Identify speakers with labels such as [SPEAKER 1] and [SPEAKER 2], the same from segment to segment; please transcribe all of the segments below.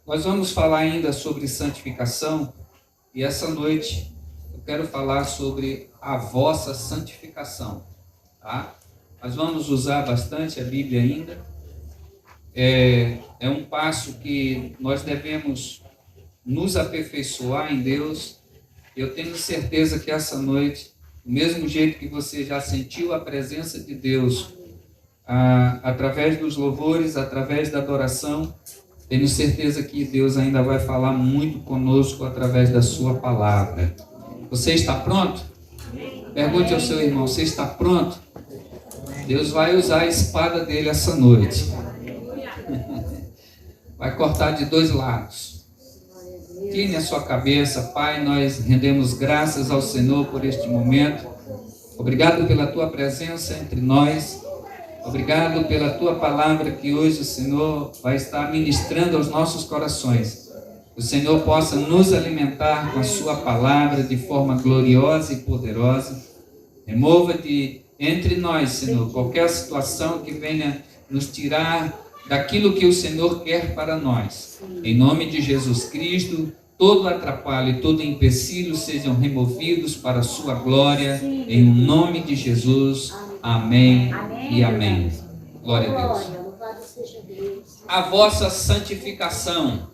[SPEAKER 1] Nós vamos falar ainda sobre santificação e essa noite eu quero falar sobre a vossa santificação, tá? Nós vamos usar bastante a Bíblia ainda. É um passo que nós devemos nos aperfeiçoar em Deus. Eu tenho certeza que essa noite, do mesmo jeito que você já sentiu a presença de Deus, através dos louvores, através da adoração, tenho certeza que Deus ainda vai falar muito conosco através da sua palavra. Você está pronto? Pergunte ao seu irmão, você está pronto? Deus vai usar a espada dele essa noite. Vai cortar de dois lados. Incline a sua cabeça. Pai, nós rendemos graças ao Senhor por este momento. Obrigado pela tua presença entre nós. Obrigado pela tua palavra que hoje o Senhor vai estar ministrando aos nossos corações. O Senhor possa nos alimentar com a sua palavra de forma gloriosa e poderosa. Remova de entre nós, Senhor, qualquer situação que venha nos tirar daquilo que o Senhor quer para nós. Em nome de Jesus Cristo, todo atrapalho e todo empecilho sejam removidos para a sua glória. Em nome de Jesus. Amém e amém. Glória a Deus. A vossa santificação.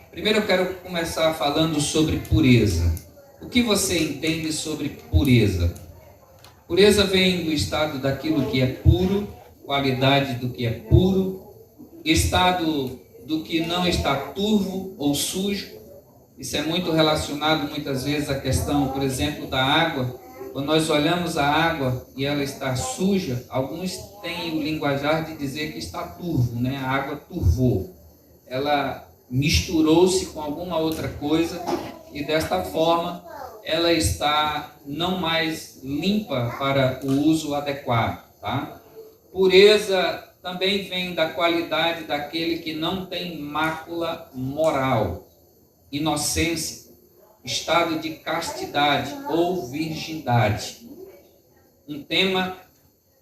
[SPEAKER 1] Primeiro eu quero começar falando sobre pureza. O que você entende sobre pureza? Pureza vem do estado daquilo que é puro, qualidade do que é puro, estado do que não está turvo ou sujo. Isso é muito relacionado muitas vezes à questão, por exemplo, da água. Quando nós olhamos a água e ela está suja, alguns têm o linguajar de dizer que está turvo, né? A água turvou. Ela misturou-se com alguma outra coisa e desta forma ela está não mais limpa para o uso adequado, tá? Pureza também vem da qualidade daquele que não tem mácula moral, inocência, estado de castidade ou virgindade. Um tema,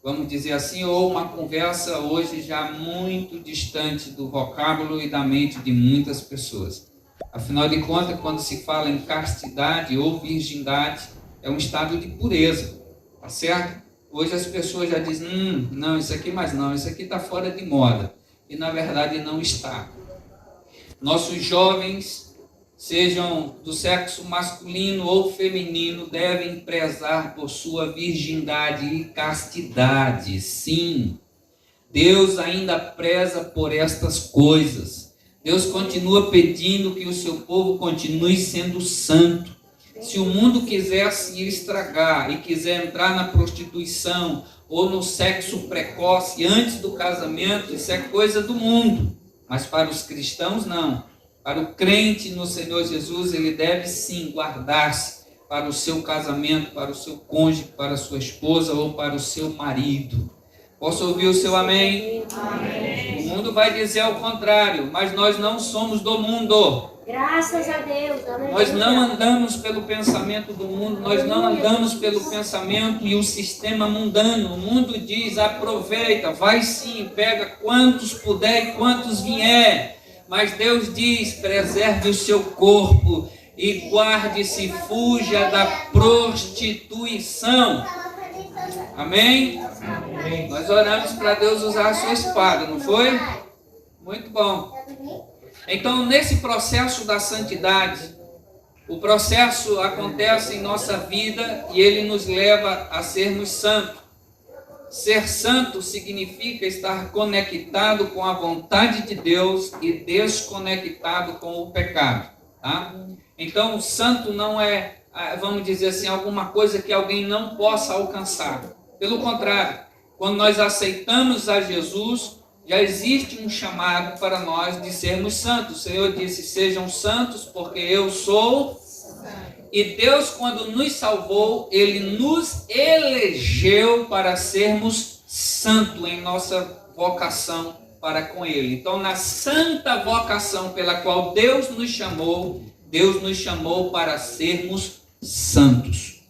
[SPEAKER 1] vamos dizer assim, ou uma conversa hoje já muito distante do vocábulo e da mente de muitas pessoas. Afinal de contas, quando se fala em castidade ou virgindade, é um estado de pureza, tá certo? Hoje as pessoas já dizem, não, isso aqui mais não, isso aqui está fora de moda. E na verdade não está. Nossos jovens, sejam do sexo masculino ou feminino, devem prezar por sua virgindade e castidade. Sim, Deus ainda preza por estas coisas. Deus continua pedindo que o seu povo continue sendo santo. Se o mundo quiser se estragar e quiser entrar na prostituição ou no sexo precoce antes do casamento, isso é coisa do mundo. Mas para os cristãos, não. Para o crente no Senhor Jesus, ele deve sim guardar-se para o seu casamento, para o seu cônjuge, para a sua esposa ou para o seu marido. Posso ouvir o seu amém? Amém. O mundo vai dizer ao contrário, mas nós não somos do mundo.
[SPEAKER 2] Graças a Deus. Aleluia.
[SPEAKER 1] Nós não andamos pelo pensamento do mundo, nós não andamos pelo pensamento e o sistema mundano. O mundo diz, aproveita, vai sim, pega quantos puder e quantos vier. Mas Deus diz, preserve o seu corpo e guarde-se, fuja da prostituição. Amém? Amém? Nós oramos para Deus usar a sua espada, não foi? Muito bom. Então, nesse processo da santidade, o processo acontece em nossa vida e ele nos leva a sermos santos. Ser santo significa estar conectado com a vontade de Deus e desconectado com o pecado, tá? Então, o santo não é, vamos dizer assim, alguma coisa que alguém não possa alcançar. Pelo contrário, quando nós aceitamos a Jesus, já existe um chamado para nós de sermos santos. O Senhor disse, sejam santos porque eu sou. E Deus, quando nos salvou, Ele nos elegeu para sermos santos em nossa vocação para com Ele. Então, na santa vocação pela qual Deus nos chamou para sermos santos.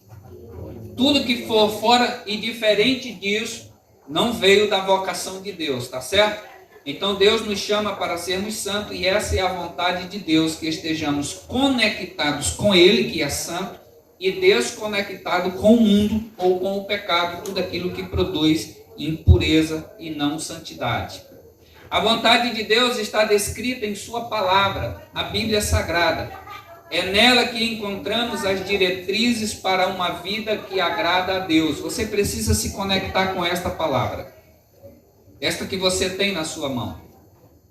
[SPEAKER 1] Tudo que for fora e diferente disso, não veio da vocação de Deus, tá certo? Então Deus nos chama para sermos santos e essa é a vontade de Deus, que estejamos conectados com Ele, que é santo, e desconectado com o mundo ou com o pecado, tudo aquilo que produz impureza e não santidade. A vontade de Deus está descrita em sua palavra, a Bíblia Sagrada. É nela que encontramos as diretrizes para uma vida que agrada a Deus. Você precisa se conectar com esta palavra. Esta que você tem na sua mão.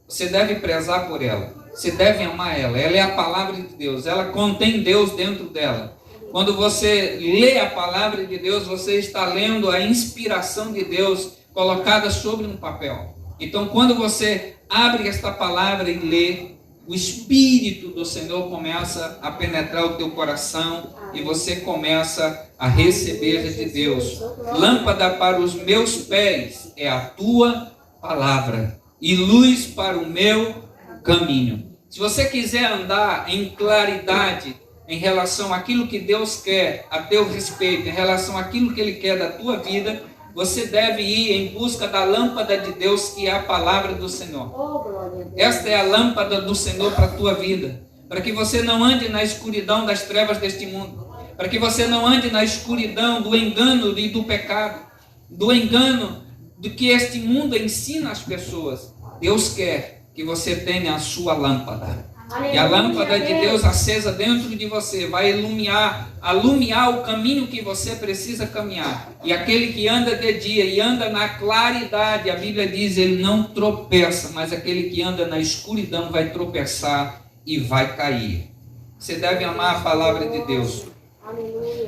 [SPEAKER 1] Você deve prezar por ela. Você deve amar ela. Ela é a palavra de Deus. Ela contém Deus dentro dela. Quando você lê a palavra de Deus, você está lendo a inspiração de Deus colocada sobre um papel. Então, quando você abre esta palavra e lê, o Espírito do Senhor começa a penetrar o teu coração e você começa a receber de Deus. Lâmpada para os meus pés é a tua palavra e luz para o meu caminho. Se você quiser andar em claridade em relação àquilo que Deus quer a teu respeito, em relação àquilo que Ele quer da tua vida, você deve ir em busca da lâmpada de Deus, que é a palavra do Senhor. Esta é a lâmpada do Senhor para a tua vida, para que você não ande na escuridão das trevas deste mundo, para que você não ande na escuridão do engano e do pecado, do engano do que este mundo ensina às pessoas. Deus quer que você tenha a sua lâmpada. E a lâmpada de Deus acesa dentro de você vai alumiar o caminho que você precisa caminhar. E aquele que anda de dia e anda na claridade, a Bíblia diz, ele não tropeça, mas aquele que anda na escuridão vai tropeçar e vai cair. Você deve amar a palavra de Deus.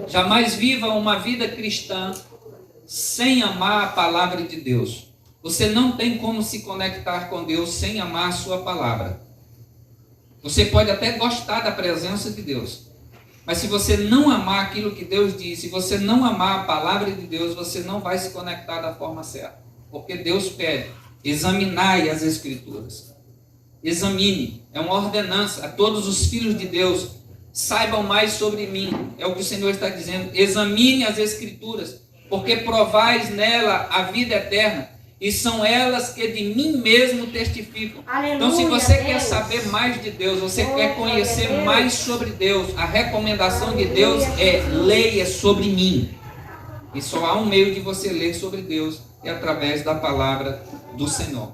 [SPEAKER 1] Jamais viva uma vida cristã sem amar a palavra de Deus. Você não tem como se conectar com Deus sem amar a sua palavra. Você pode até gostar da presença de Deus, mas se você não amar aquilo que Deus diz, se você não amar a palavra de Deus, você não vai se conectar da forma certa. Porque Deus pede, examinai as Escrituras. Examine, é uma ordenança a todos os filhos de Deus. Saibam mais sobre mim, é o que o Senhor está dizendo. Examine as Escrituras, porque provais nela a vida eterna. E são elas que de mim mesmo testificam. Aleluia, então, se você quer saber mais de Deus, você quer conhecer mais sobre Deus, a recomendação de Deus é: leia sobre mim. E só há um meio de você ler sobre Deus, é através da palavra do Senhor.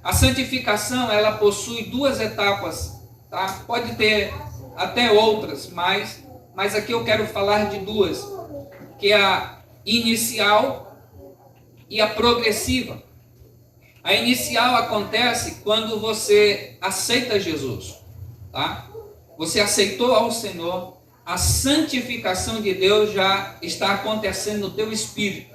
[SPEAKER 1] A santificação, ela possui duas etapas, tá? Pode ter até outras, mas aqui eu quero falar de duas, que é a inicial e a progressiva. A inicial acontece quando você aceita Jesus, tá? Você aceitou ao Senhor, a santificação de Deus já está acontecendo no teu espírito.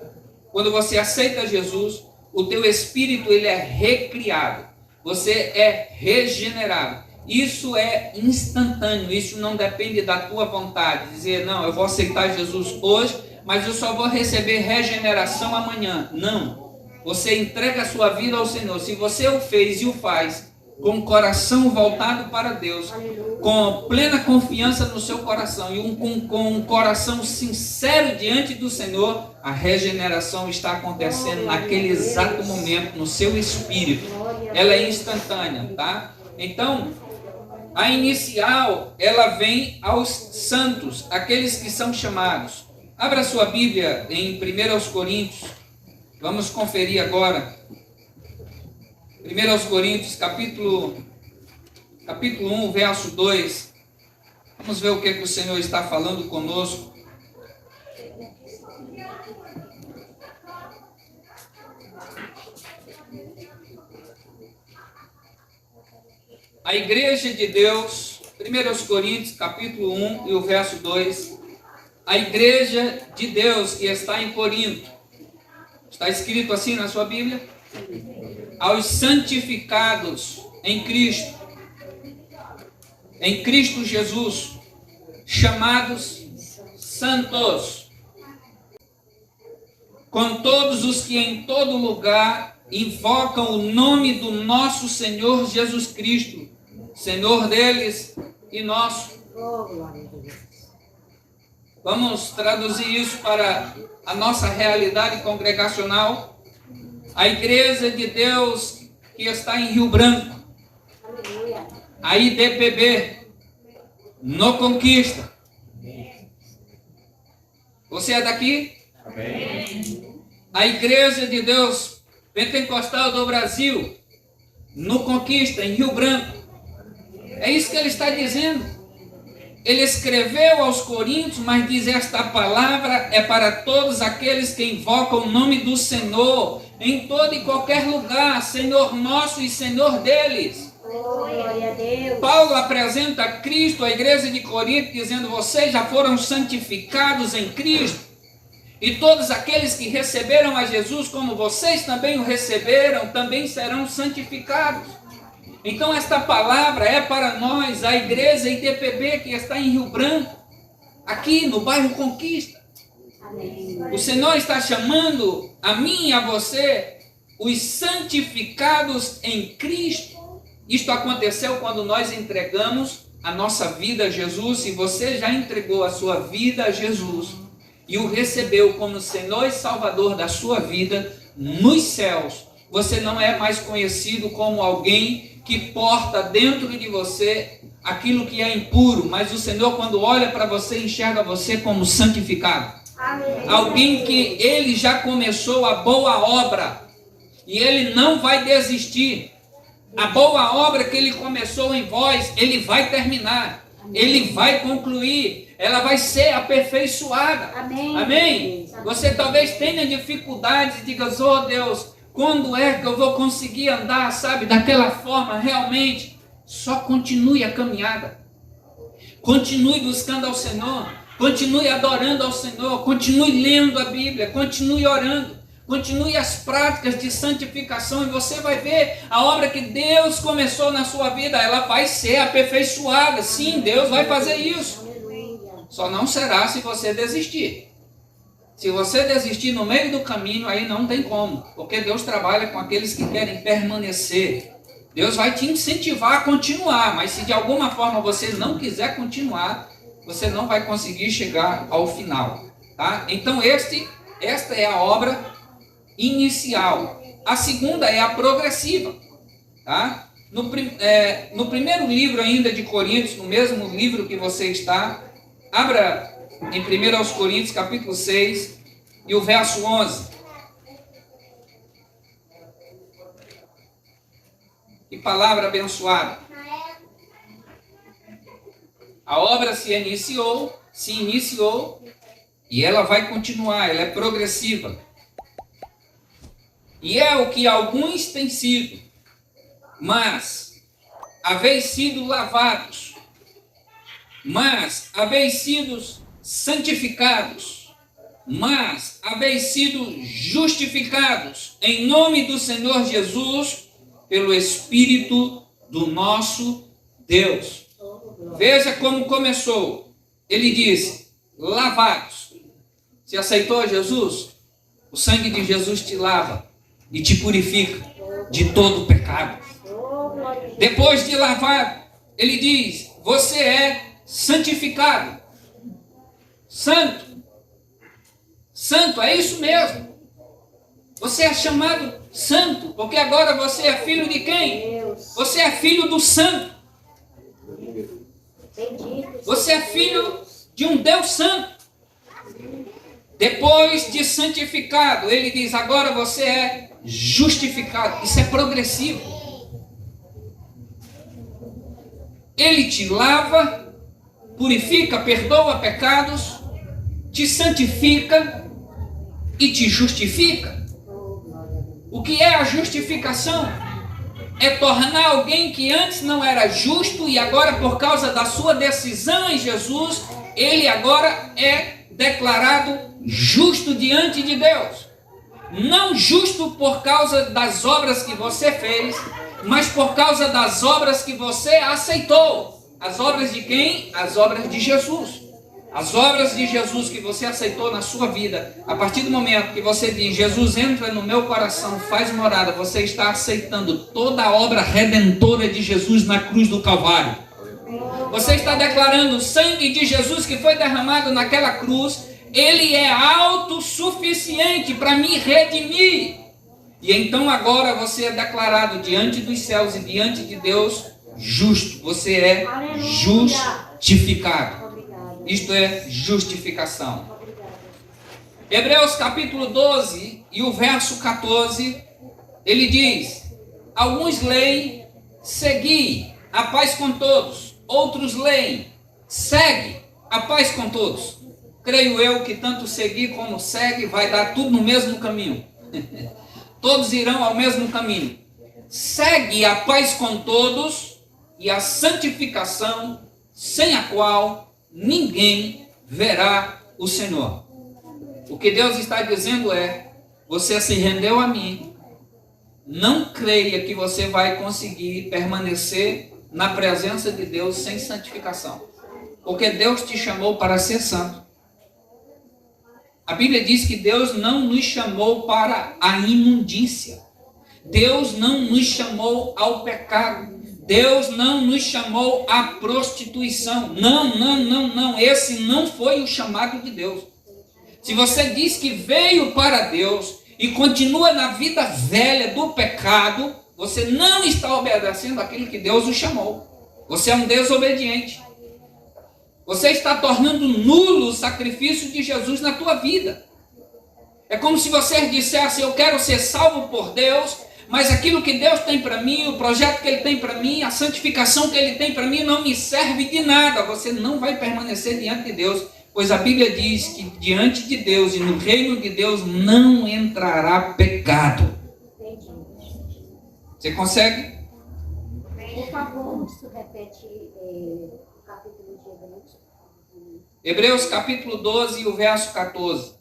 [SPEAKER 1] Quando você aceita Jesus, o teu espírito ele é recriado, você é regenerado. Isso é instantâneo, isso não depende da tua vontade, dizer, não, eu vou aceitar Jesus hoje, mas eu só vou receber regeneração amanhã. Não. Você entrega a sua vida ao Senhor. Se você o fez e o faz com o coração voltado para Deus, com plena confiança no seu coração e com um coração sincero diante do Senhor, a regeneração está acontecendo naquele exato momento no seu espírito. Ela é instantânea, tá? Então, a inicial, ela vem aos santos, aqueles que são chamados. Abra sua Bíblia em 1 Coríntios, vamos conferir agora. 1 Coríntios, capítulo 1, verso 2. Vamos ver o que o Senhor está falando conosco. A igreja de Deus, 1 Coríntios, capítulo 1 e o verso 2. A igreja de Deus que está em Corinto. Está escrito assim na sua Bíblia? Aos santificados em Cristo Jesus, chamados santos, com todos os que em todo lugar invocam o nome do nosso Senhor Jesus Cristo, Senhor deles e nosso. Vamos traduzir isso para a nossa realidade congregacional. A igreja de Deus que está em Rio Branco,
[SPEAKER 2] Aleluia.
[SPEAKER 1] a IDPB, no Conquista. Você é daqui?
[SPEAKER 3] Amém.
[SPEAKER 1] A Igreja de Deus Pentecostal do Brasil, no Conquista, em Rio Branco. É isso que ele está dizendo. Ele escreveu aos Coríntios, mas diz: esta palavra é para todos aqueles que invocam o nome do Senhor, em todo e qualquer lugar, Senhor nosso e Senhor deles.
[SPEAKER 2] Glória a Deus.
[SPEAKER 1] Paulo apresenta Cristo à igreja de Corinto, dizendo: vocês já foram santificados em Cristo, e todos aqueles que receberam a Jesus como vocês também o receberam, também serão santificados. Então esta palavra é para nós, a igreja IDPB que está em Rio Branco, aqui no bairro Conquista.
[SPEAKER 2] Amém.
[SPEAKER 1] O Senhor está chamando a mim e a você, os santificados em Cristo. Isto aconteceu quando nós entregamos a nossa vida a Jesus. Se você já entregou a sua vida a Jesus e o recebeu como Senhor e Salvador da sua vida, nos céus, você não é mais conhecido como alguém que porta dentro de você aquilo que é impuro, mas o Senhor, quando olha para você, enxerga você como santificado.
[SPEAKER 2] Amém.
[SPEAKER 1] Alguém que ele já começou a boa obra e ele não vai desistir. A boa obra que ele começou em vós, ele vai terminar, ele vai concluir, ela vai ser aperfeiçoada.
[SPEAKER 2] Amém.
[SPEAKER 1] Amém? Você talvez tenha dificuldades, diga: oh Deus, quando é que eu vou conseguir andar, sabe, daquela forma realmente? Só continue a caminhada, continue buscando ao Senhor, continue adorando ao Senhor, continue lendo a Bíblia, continue orando, continue as práticas de santificação, e você vai ver a obra que Deus começou na sua vida, ela vai ser aperfeiçoada. Sim, Deus vai fazer isso.
[SPEAKER 2] Aleluia.
[SPEAKER 1] Só não será se você desistir. Se você desistir no meio do caminho, aí não tem como, porque Deus trabalha com aqueles que querem permanecer. Deus vai te incentivar a continuar, mas se de alguma forma você não quiser continuar, você não vai conseguir chegar ao final, tá? Então esta é a obra inicial. A segunda é a progressiva, tá? No primeiro livro ainda de Coríntios, no mesmo livro que você está, abra em 1 Coríntios capítulo 6 e o verso 11. Que palavra abençoada. A obra se iniciou e ela vai continuar, ela é progressiva. E é o que alguns têm sido, mas haveis sido lavados, mas haveis sido santificados, mas haveis sido justificados em nome do Senhor Jesus pelo Espírito do nosso Deus. Veja como começou. Ele disse: lavados. Se aceitou Jesus, o sangue de Jesus te lava e te purifica de todo o pecado. Depois de lavar, ele diz: você é santificado. Santo. Santo, é isso mesmo. Você é chamado santo, porque agora você é filho de quem? Você é filho do santo. Você é filho de um Deus santo. Depois de santificado, ele diz: agora você é justificado. Isso é progressivo. Ele te lava, purifica, perdoa pecados, te santifica e te justifica. O que é a justificação? É tornar alguém que antes não era justo e agora, por causa da sua decisão em Jesus, ele agora é declarado justo diante de Deus. Não justo por causa das obras que você fez, mas por causa das obras que você aceitou. As obras de quem? As obras de Jesus. As obras de Jesus que você aceitou na sua vida, a partir do momento que você diz: Jesus, entra no meu coração, faz morada, você está aceitando toda a obra redentora de Jesus na cruz do Calvário. Você está declarando: o sangue de Jesus que foi derramado naquela cruz, ele é autossuficiente para me redimir. E então agora você é declarado diante dos céus e diante de Deus justo. Você é justificado.
[SPEAKER 2] Obrigada.
[SPEAKER 1] Isto é justificação.
[SPEAKER 2] Obrigada.
[SPEAKER 1] Hebreus capítulo 12 e o verso 14, ele diz: alguns leem, segui, a paz com todos. Outros leem, segue, a paz com todos. Creio eu que tanto seguir como segue vai dar tudo no mesmo caminho. Todos irão ao mesmo caminho. Segue a paz com todos e a santificação, sem a qual ninguém verá o Senhor. O que Deus está dizendo é: você se rendeu a mim, não creia que você vai conseguir permanecer na presença de Deus sem santificação. Porque Deus te chamou para ser santo. A Bíblia diz que Deus não nos chamou para a imundícia. Deus não nos chamou ao pecado. Deus não nos chamou à prostituição. Não. Esse não foi o chamado de Deus. Se você diz que veio para Deus e continua na vida velha do pecado, você não está obedecendo aquilo que Deus o chamou. Você é um desobediente. Você está tornando nulo o sacrifício de Jesus na tua vida. É como se você dissesse: eu quero ser salvo por Deus, mas aquilo que Deus tem para mim, o projeto que Ele tem para mim, a santificação que Ele tem para mim não me serve de nada. Você não vai permanecer diante de Deus, pois a Bíblia diz que diante de Deus e no reino de Deus não entrará pecado. Você consegue?
[SPEAKER 2] Por favor, você repete o capítulo de Hebreus.
[SPEAKER 1] Hebreus capítulo 12 e o verso 14.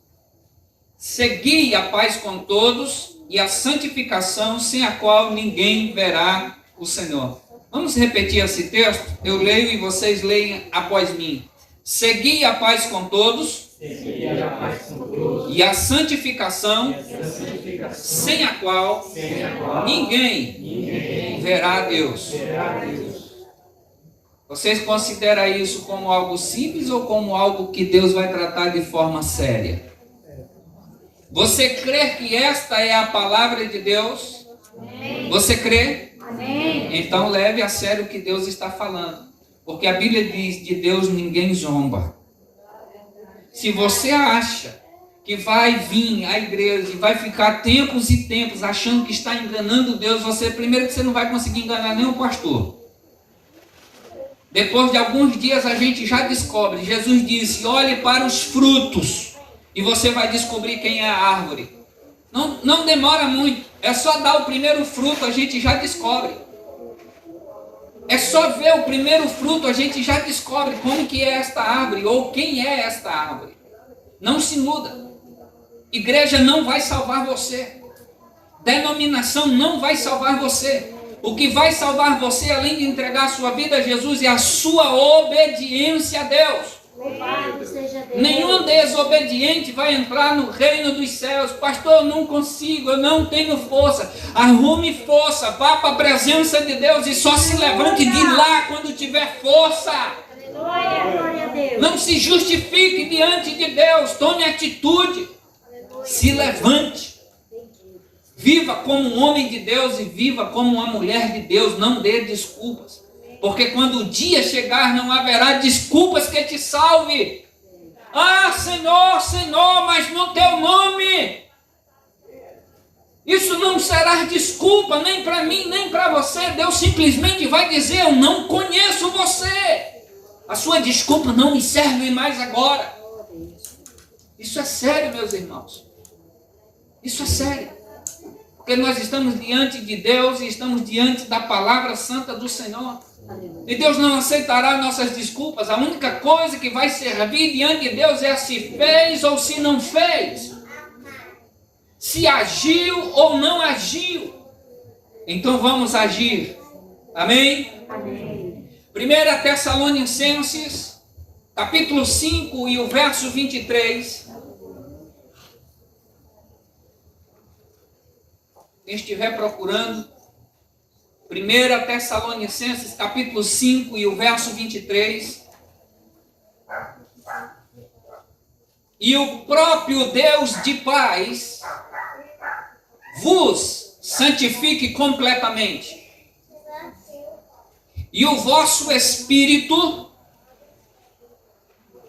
[SPEAKER 1] Segui a paz com todos e a santificação, sem a qual ninguém verá o Senhor. Vamos repetir esse texto? Eu leio e vocês leem após mim. Segui a paz com todos e a santificação, sem a qual ninguém verá a Deus. Vocês consideram isso como algo simples ou como algo que Deus vai tratar de forma séria? Você crê que esta é a palavra de Deus? Amém. Você crê?
[SPEAKER 2] Amém.
[SPEAKER 1] Então leve a sério o que Deus está falando. Porque a Bíblia diz: de Deus ninguém zomba. Se você acha que vai vir à igreja e vai ficar tempos e tempos achando que está enganando Deus, primeiro que você não vai conseguir enganar nem o pastor. Depois de alguns dias a gente já descobre. Jesus disse: olhe para os frutos e você vai descobrir quem é a árvore. Não demora muito, é só dar o primeiro fruto, a gente já descobre. É só ver o primeiro fruto, a gente já descobre como que é esta árvore ou quem é esta árvore. Não se muda. Igreja não vai salvar você. Denominação não vai salvar você. O que vai salvar você, além de entregar a sua vida a Jesus, é a sua obediência a Deus.
[SPEAKER 2] Louvado seja Deus.
[SPEAKER 1] Nenhum desobediente vai entrar no reino dos céus. Pastor, eu não consigo, eu não tenho força. Arrume força, vá para a presença de Deus e só se levante de lá quando tiver força.
[SPEAKER 2] Glória a Deus.
[SPEAKER 1] Não se justifique diante de Deus, tome atitude. Se levante. Viva como um homem de Deus e viva como uma mulher de Deus. Não dê desculpas. Porque quando o dia chegar, não haverá desculpas que te salve. Ah, Senhor, Senhor, mas no teu nome. Isso não será desculpa nem para mim, nem para você. Deus simplesmente vai dizer: eu não conheço você. A sua desculpa não me serve mais agora. Isso é sério, meus irmãos. Isso é sério. Porque nós estamos diante de Deus e estamos diante da palavra santa do Senhor. E Deus não aceitará nossas desculpas. A única coisa que vai servir diante de Deus é se fez ou se não fez. Se agiu ou não agiu. Então vamos agir. Amém?
[SPEAKER 2] Amém.
[SPEAKER 1] 1 Tessalonicenses, capítulo 5 e o verso 23. Quem estiver procurando, 1 Tessalonicenses, capítulo 5 e o verso 23. E o próprio Deus de paz vos santifique completamente, e o vosso espírito,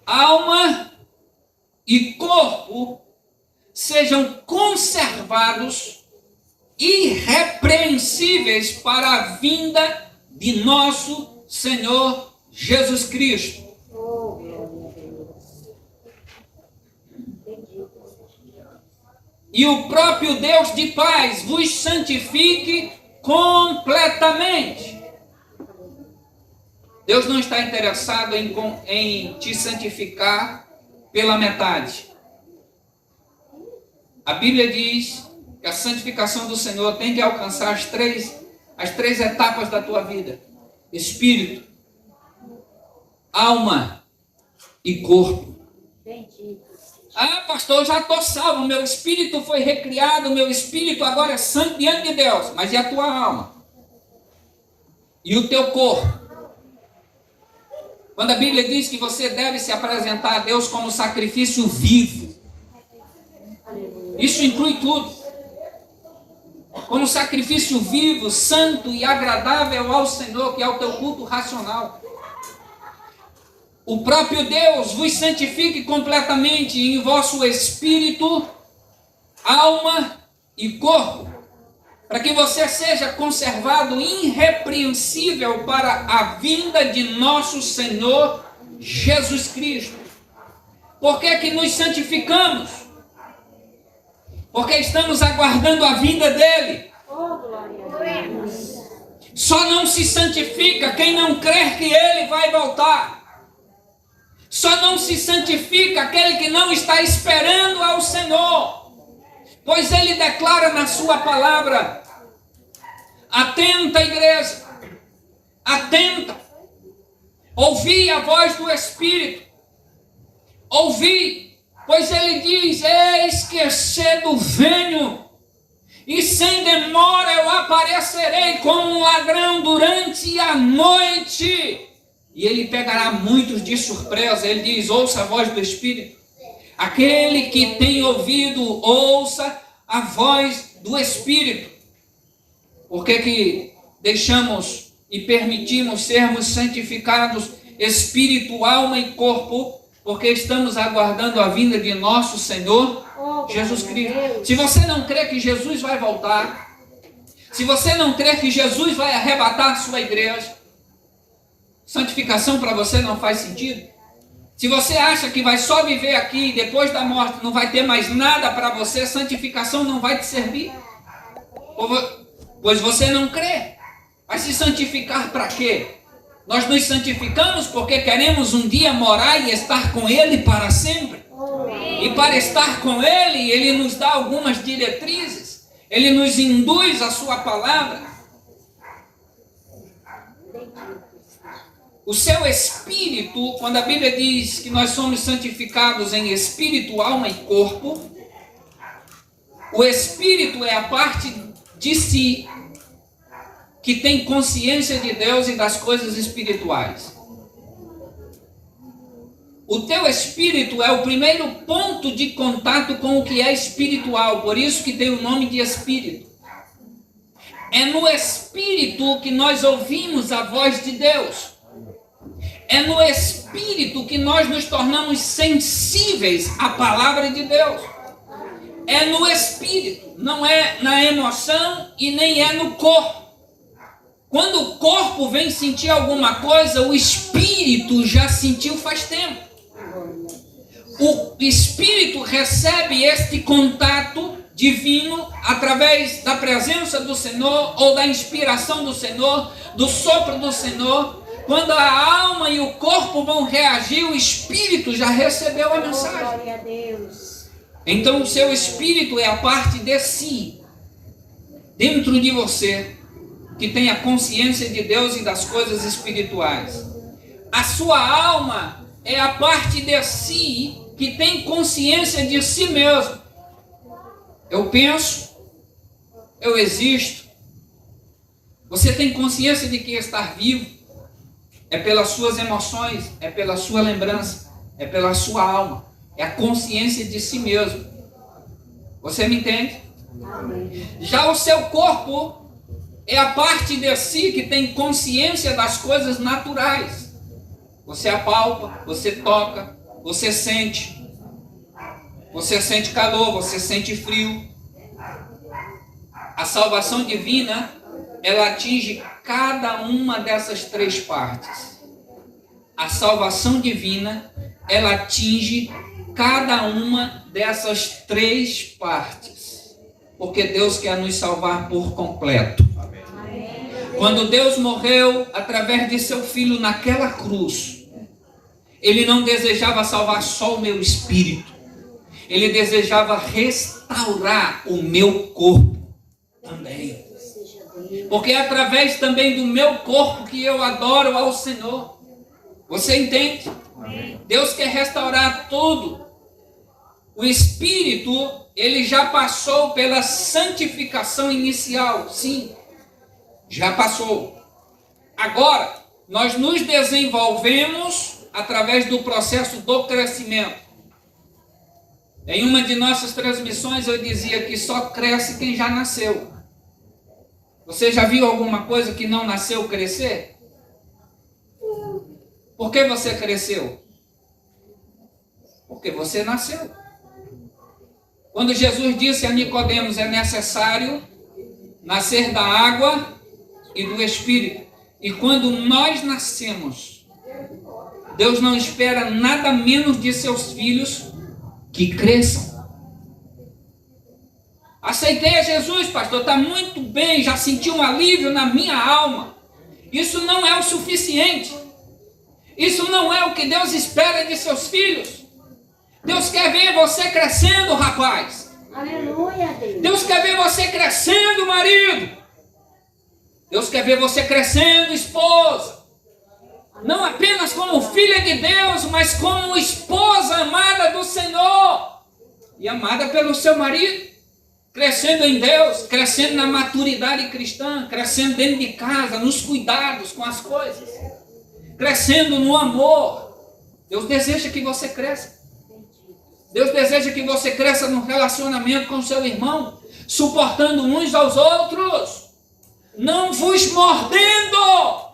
[SPEAKER 1] alma e corpo sejam conservados irrepreensíveis para a vinda de nosso Senhor Jesus Cristo. E o próprio Deus de paz vos santifique completamente. Deus não está interessado em te santificar pela metade. A Bíblia diz que a santificação do Senhor tem que alcançar as três etapas da tua vida: espírito, alma e corpo. Ah, pastor, eu já estou salvo, meu espírito foi recriado, meu espírito agora é santo diante de Deus. Mas e a tua alma? E o teu corpo? Quando a Bíblia diz que você deve se apresentar a Deus como sacrifício vivo, isso inclui tudo. Como sacrifício vivo, santo e agradável ao Senhor, que é o teu culto racional. O próprio Deus vos santifique completamente em vosso espírito, alma e corpo, para que você seja conservado irrepreensível para a vinda de nosso Senhor Jesus Cristo. Por que que nos santificamos? Porque estamos aguardando a vinda dele. Só não se santifica quem não crer que ele vai voltar. Só não se santifica aquele que não está esperando ao Senhor. Pois ele declara na sua palavra: atenta, igreja, atenta, ouvi a voz do Espírito, ouvi, pois ele diz: eis que cedo venho, e sem demora eu aparecerei como um ladrão durante a noite. E ele pegará muitos de surpresa. Ele diz: ouça a voz do Espírito. Aquele que tem ouvido, ouça a voz do Espírito. Por que que deixamos e permitimos sermos santificados espírito, alma e corpo? Porque estamos aguardando a vinda de nosso Senhor Jesus Cristo. Se você não crê que Jesus vai voltar, se você não crê que Jesus vai arrebatar a sua igreja, santificação para você não faz sentido. Se você acha que vai só viver aqui e depois da morte não vai ter mais nada para você, santificação não vai te servir. Pois você não crê. Vai se santificar para quê? Nós nos santificamos porque queremos um dia morar e estar com Ele para sempre. E para estar com Ele, Ele nos dá algumas diretrizes. Ele nos induz a sua palavra. O seu espírito, quando a Bíblia diz que nós somos santificados em espírito, alma e corpo, o espírito é a parte de si que tem consciência de Deus e das coisas espirituais. O teu espírito é o primeiro ponto de contato com o que é espiritual, por isso que tem o nome de espírito. É no espírito que nós ouvimos a voz de Deus. É no espírito que nós nos tornamos sensíveis à palavra de Deus. É no espírito, não é na emoção e nem é no corpo. Quando o corpo vem sentir alguma coisa, o espírito já sentiu faz tempo. O espírito recebe este contato divino através da presença do Senhor ou da inspiração do Senhor, do sopro do Senhor. Quando a alma e o corpo vão reagir, o espírito já recebeu a mensagem.
[SPEAKER 2] Glória a Deus.
[SPEAKER 1] Então o seu espírito é a parte de si, dentro de você, que tem a consciência de Deus e das coisas espirituais. A sua alma é a parte de si que tem consciência de si mesmo. Eu penso, eu existo. Você tem consciência de que estar vivo é pelas suas emoções, é pela sua lembrança, é pela sua alma, é a consciência de si mesmo. Você me entende? Já o seu corpo é a parte de si que tem consciência das coisas naturais. Você apalpa, você toca, você sente. Você sente calor, você sente frio. A salvação divina, ela atinge cada uma dessas três partes. A salvação divina, ela atinge cada uma dessas três partes. Porque Deus quer nos salvar por completo. Quando Deus morreu através de seu Filho naquela cruz, Ele não desejava salvar só o meu espírito. Ele desejava restaurar o meu corpo também. Porque é através também do meu corpo que eu adoro ao Senhor. Você entende? Deus quer restaurar tudo. O espírito, ele já passou pela santificação inicial. Sim, já passou. Agora, nós nos desenvolvemos através do processo do crescimento. Em uma de nossas transmissões eu dizia que só cresce quem já nasceu. Você já viu alguma coisa que não nasceu crescer? Por que você cresceu? Porque você nasceu. Quando Jesus disse a Nicodemos, é necessário nascer da água e do Espírito. E quando nós nascemos, Deus não espera nada menos de seus filhos que cresçam. Aceitei a Jesus, pastor, está muito bem, já senti um alívio na minha alma. Isso não é o suficiente. Isso não é o que Deus espera de seus filhos. Deus quer ver você crescendo, rapaz.
[SPEAKER 2] Aleluia, Deus.
[SPEAKER 1] Deus quer ver você crescendo, marido. Deus quer ver você crescendo, esposa. Não apenas como filha de Deus, mas como esposa amada do Senhor. E amada pelo seu marido. Crescendo em Deus, crescendo na maturidade cristã, crescendo dentro de casa, nos cuidados com as coisas. Crescendo no amor. Deus deseja que você cresça. Deus deseja que você cresça no relacionamento com seu irmão, suportando uns aos outros, não vos mordendo,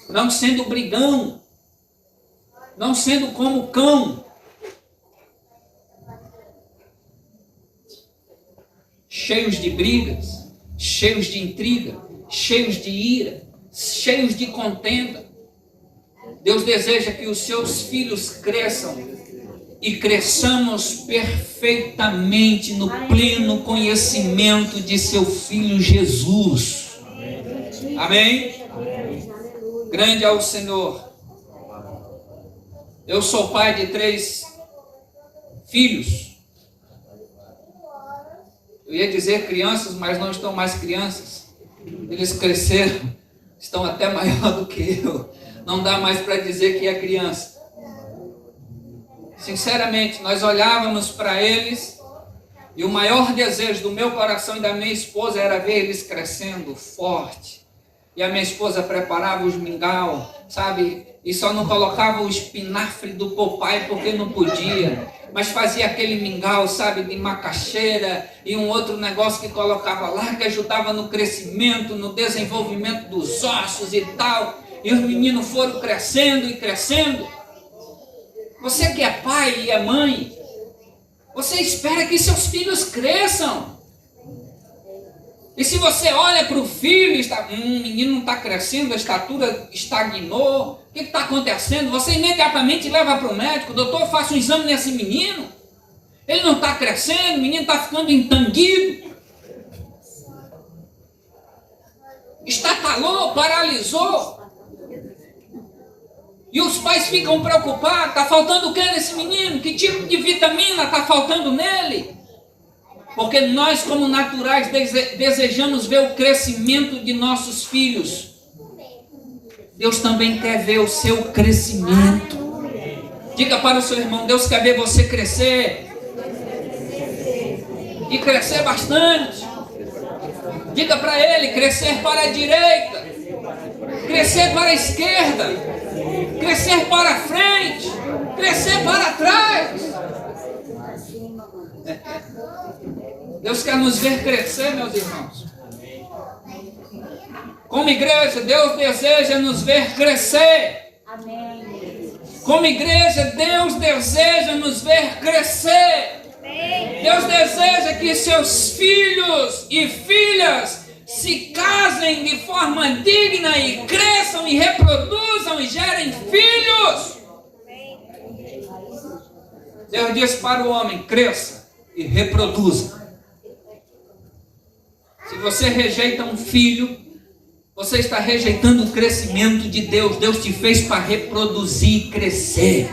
[SPEAKER 1] não sendo brigão, não sendo como cão, cheios de brigas, cheios de intriga, cheios de ira, cheios de contenda. Deus deseja que os seus filhos cresçam e cresçamos perfeitamente no pleno conhecimento de seu Filho Jesus. Amém? Grande é o Senhor. Eu sou pai de 3 filhos. Eu ia dizer crianças, mas não estão mais crianças. Eles cresceram, estão até maior do que eu. Não dá mais para dizer que é criança. Sinceramente, nós olhávamos para eles e o maior desejo do meu coração e da minha esposa era ver eles crescendo forte. E a minha esposa preparava os mingau, sabe? E só não colocava o espinafre do Popeye porque não podia. Mas fazia aquele mingau, sabe, de macaxeira e um outro negócio que colocava lá, que ajudava no crescimento, no desenvolvimento dos ossos e tal. E os meninos foram crescendo e crescendo. Você que é pai e é mãe, você espera que seus filhos cresçam. E se você olha para o filho, o menino não está crescendo, a estatura estagnou, o que está acontecendo? Você imediatamente leva para o médico, doutor, faça um exame nesse menino. Ele não está crescendo, o menino está ficando entanguido. Estatalou, paralisou. E os pais ficam preocupados, está faltando o que nesse menino? Que tipo de vitamina está faltando nele? Porque nós, como naturais, desejamos ver o crescimento de nossos filhos. Deus também quer ver o seu crescimento. Diga para o seu irmão, Deus quer ver você crescer. E crescer bastante. Diga para ele, crescer para a direita. Crescer para a esquerda. Crescer para frente. Crescer para trás. Deus quer nos ver crescer, meus irmãos. Como igreja, Deus deseja nos ver crescer.
[SPEAKER 2] Amém.
[SPEAKER 1] Como igreja, Deus deseja nos ver crescer. Deus deseja que seus filhos e filhas se casem de forma digna e cresçam e reproduzam e gerem filhos. Deus diz para o homem: cresça e reproduza. Se você rejeita um filho, você está rejeitando o crescimento de Deus. Deus te fez para reproduzir e crescer.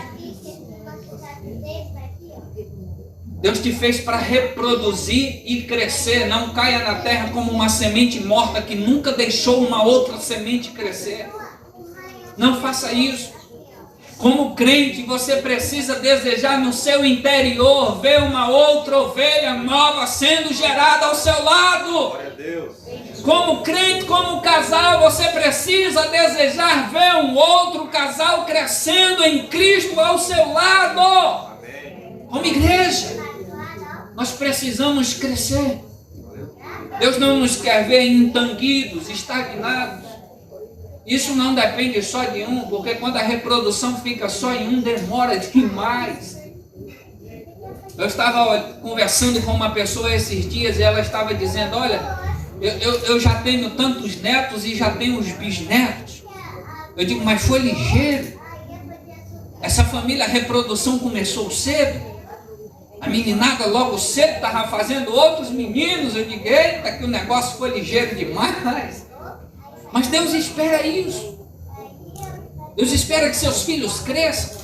[SPEAKER 1] Deus te fez para reproduzir e crescer. Não caia na terra como uma semente morta que nunca deixou uma outra semente crescer. Não faça isso. Como crente, você precisa desejar no seu interior ver uma outra ovelha nova sendo gerada ao seu lado.
[SPEAKER 3] Glória a Deus.
[SPEAKER 1] Como crente, como casal, você precisa desejar ver um outro casal crescendo em Cristo ao seu lado.
[SPEAKER 3] Amém.
[SPEAKER 1] Como igreja, nós precisamos crescer. Deus não nos quer ver entanguidos, estagnados. Isso não depende só de um, porque quando a reprodução fica só em um, demora demais. Eu estava conversando com uma pessoa esses dias e ela estava dizendo: olha, eu já tenho tantos netos e já tenho os bisnetos. Eu digo: mas foi ligeiro. Essa família, a reprodução começou cedo. A meninada logo cedo estava fazendo outros meninos. Eu digo: eita, que o negócio foi ligeiro demais. Mas Deus espera isso. Deus espera que seus filhos cresçam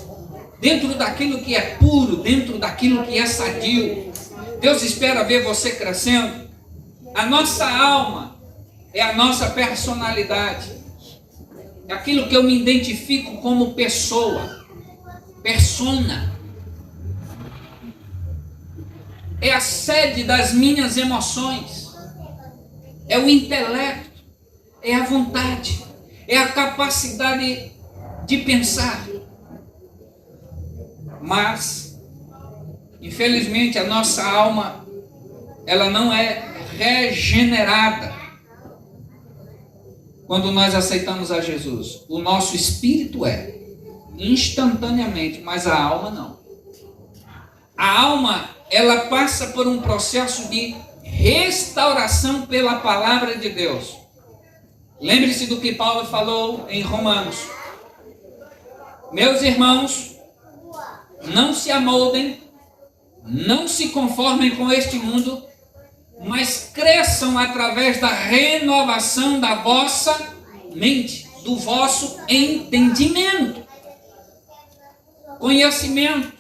[SPEAKER 1] dentro daquilo que é puro, dentro daquilo que é sadio. Deus espera ver você crescendo. A nossa alma é a nossa personalidade. É aquilo que eu me identifico como pessoa. Persona. É a sede das minhas emoções. É o intelecto. É a vontade, é a capacidade de pensar. Mas, infelizmente, a nossa alma, ela não é regenerada quando nós aceitamos a Jesus. O nosso espírito é, instantaneamente, mas a alma não. A alma, ela passa por um processo de restauração pela palavra de Deus. Lembre-se do que Paulo falou em Romanos. Meus irmãos, não se amoldem, não se conformem com este mundo, mas cresçam através da renovação da vossa mente, do vosso entendimento, conhecimento,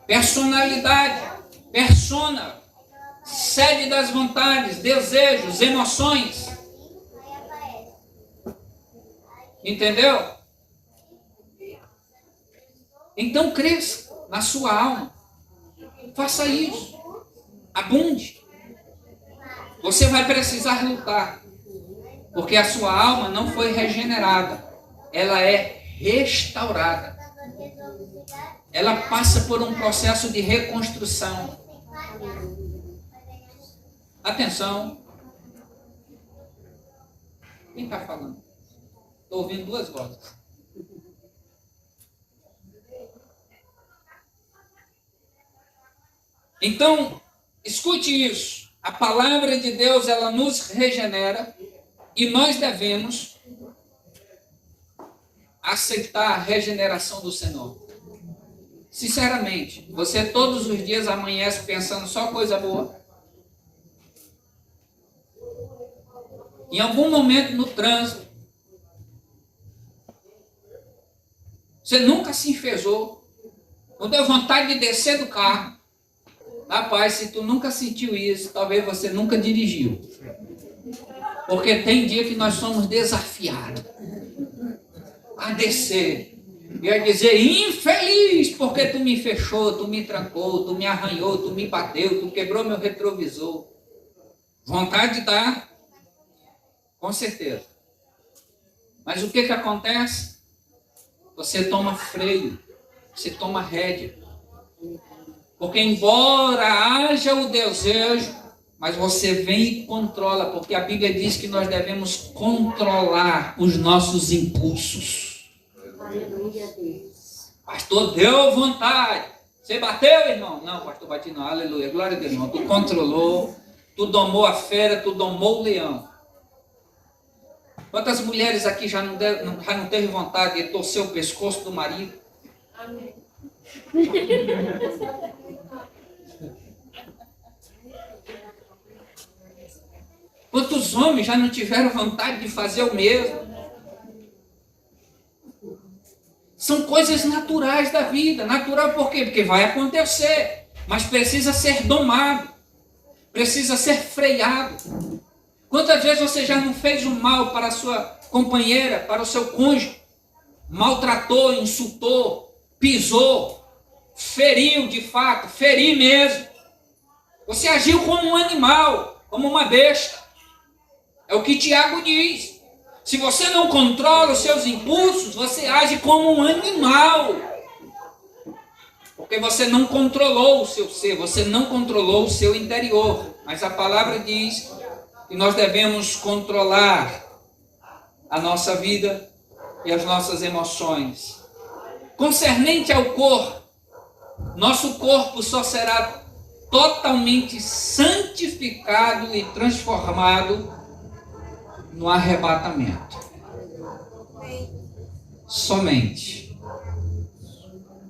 [SPEAKER 1] personalidade, persona, sede das vontades, desejos, emoções. Entendeu? Então cresça na sua alma. Faça isso. Abunde. Você vai precisar lutar. Porque a sua alma não foi regenerada. Ela é restaurada. Ela passa por um processo de reconstrução. Atenção. Quem está falando? Estou ouvindo duas vozes. Então, escute isso. A palavra de Deus, ela nos regenera e nós devemos aceitar a regeneração do Senhor. Sinceramente, você todos os dias amanhece pensando só coisa boa? Em algum momento no trânsito, você nunca se enfezou, não deu vontade de descer do carro. Rapaz, se tu nunca sentiu isso, talvez você nunca dirigiu. Porque tem dia que nós somos desafiados a descer e a dizer: infeliz, porque tu me fechou, tu me trancou, tu me arranhou, tu me bateu, tu quebrou meu retrovisor. Vontade dá, com certeza. Mas o que acontece? Você toma freio, você toma rédea. Porque embora haja o desejo, mas você vem e controla, porque a Bíblia diz que nós devemos controlar os nossos impulsos.
[SPEAKER 2] Aleluia, Deus.
[SPEAKER 1] Pastor, deu vontade. Você bateu, irmão? Não, pastor, bati não. Aleluia, glória a Deus, irmão. Tu controlou, tu domou a fera, tu domou o leão. Quantas mulheres aqui já não teve vontade de torcer o pescoço do marido?
[SPEAKER 2] Amém.
[SPEAKER 1] Quantos homens já não tiveram vontade de fazer o mesmo? São coisas naturais da vida. Natural por quê? Porque vai acontecer. Mas precisa ser domado. Precisa ser freado. Quantas vezes você já não fez o mal para a sua companheira, para o seu cônjuge? Maltratou, insultou, pisou, feriu de fato, feriu mesmo. Você agiu como um animal, como uma besta. É o que Tiago diz. Se você não controla os seus impulsos, você age como um animal. Porque você não controlou o seu ser, você não controlou o seu interior. Mas a palavra diz que nós devemos controlar a nossa vida e as nossas emoções. Concernente ao corpo, nosso corpo só será totalmente santificado e transformado no arrebatamento. Somente.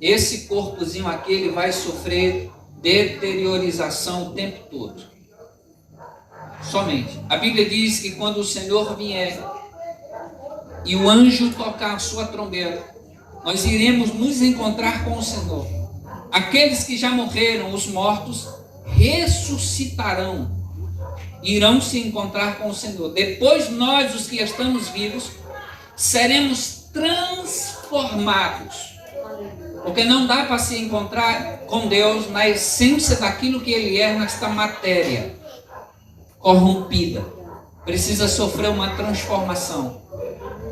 [SPEAKER 1] Esse corpozinho aqui, ele vai sofrer deteriorização o tempo todo. Somente. A Bíblia diz que quando o Senhor vier e o anjo tocar a sua trombeta, nós iremos nos encontrar com o Senhor. Aqueles que já morreram, os mortos, ressuscitarão. Irão se encontrar com o Senhor. Depois nós, os que estamos vivos, seremos transformados. Porque não dá para se encontrar com Deus na essência daquilo que Ele é nesta matéria corrompida. Precisa sofrer uma transformação.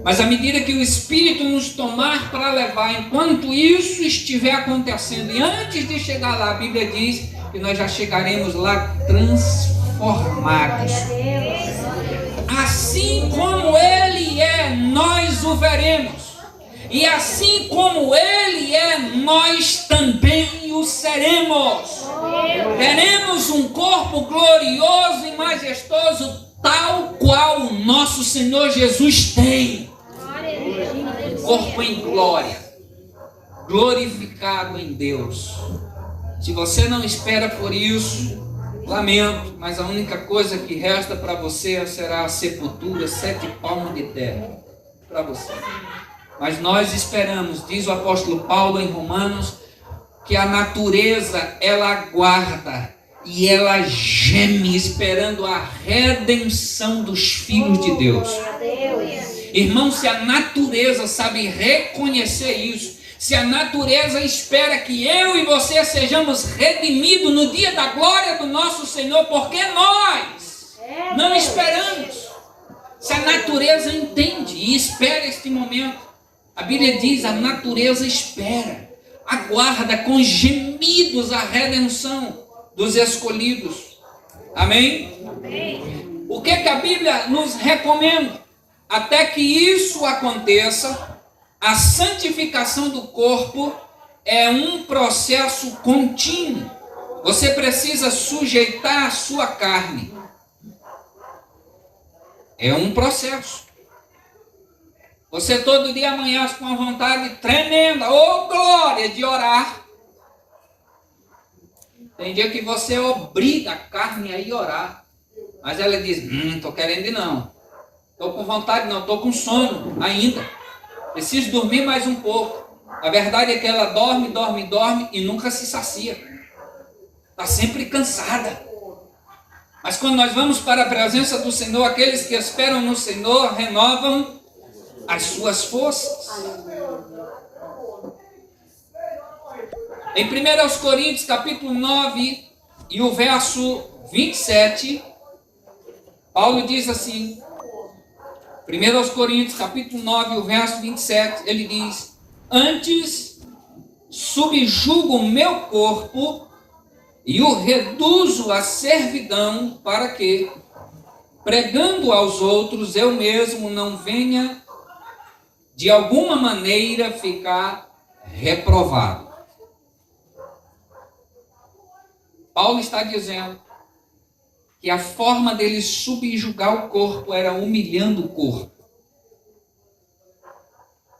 [SPEAKER 1] Mas à medida que o Espírito nos tomar para levar, enquanto isso estiver acontecendo, e antes de chegar lá, a Bíblia diz que nós já chegaremos lá transformados. Assim como Ele é, nós o veremos. E assim como Ele é, nós também o seremos. Teremos um corpo glorioso e majestoso, tal qual o nosso Senhor Jesus tem. Corpo em glória, glorificado em Deus. Se você não espera por isso, lamento, mas a única coisa que resta para você será a sepultura, 7 palmos de terra para você. Mas nós esperamos, diz o apóstolo Paulo em Romanos, que a natureza ela aguarda e ela geme esperando a redenção dos filhos de Deus. Irmão, se a natureza sabe reconhecer isso, se a natureza espera que eu e você sejamos redimidos no dia da glória do nosso Senhor, porque nós não esperamos. Se a natureza entende e espera este momento, a Bíblia diz, a natureza espera, aguarda com gemidos a redenção dos escolhidos. Amém? Amém. O que a Bíblia nos recomenda? Até que isso aconteça, a santificação do corpo é um processo contínuo. Você precisa sujeitar a sua carne. É um processo. Você todo dia amanhece com uma vontade tremenda, glória, de orar. Tem dia que você obriga a carne a ir orar. Mas ela diz, não estou querendo ir não. Estou com vontade não, estou com sono ainda. Preciso dormir mais um pouco. A verdade é que ela dorme e nunca se sacia. Está sempre cansada. Mas quando nós vamos para a presença do Senhor, aqueles que esperam no Senhor renovam as suas forças. Em 1 Coríntios capítulo 9 e o verso 27, Paulo diz assim, 1 Coríntios capítulo 9 e o verso 27, ele diz, antes subjugo o meu corpo e o reduzo à servidão, para que, pregando aos outros, eu mesmo não venha de alguma maneira ficar reprovado. Paulo está dizendo que a forma dele subjugar o corpo era humilhando o corpo.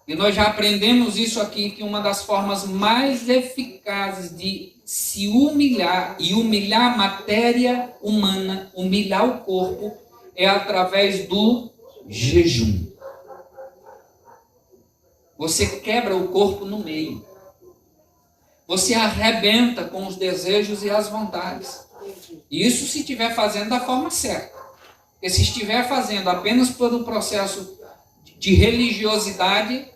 [SPEAKER 1] E nós já aprendemos isso aqui, que uma das formas mais eficazes de se humilhar e humilhar a matéria humana, humilhar o corpo, é através do jejum. Você quebra o corpo no meio. Você arrebenta com os desejos e as vontades. Isso se estiver fazendo da forma certa. Porque se estiver fazendo apenas por um processo de religiosidade,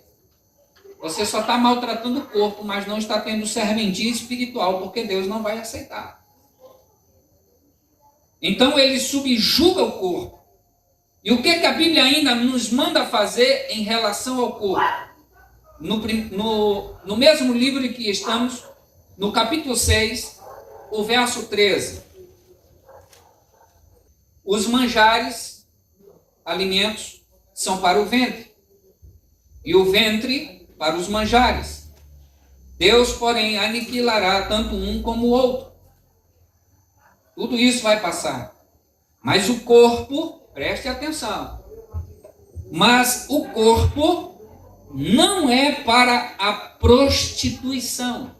[SPEAKER 1] você só está maltratando o corpo, mas não está tendo serventia espiritual, porque Deus não vai aceitar. Então ele subjuga o corpo. E o que a Bíblia ainda nos manda fazer em relação ao corpo? No mesmo livro em que estamos, no capítulo 6, o verso 13. Os manjares, alimentos, são para o ventre, e o ventre para os manjares. Deus, porém, aniquilará tanto um como o outro. Tudo isso vai passar. Mas o corpo, preste atenção, mas o corpo não é para a prostituição,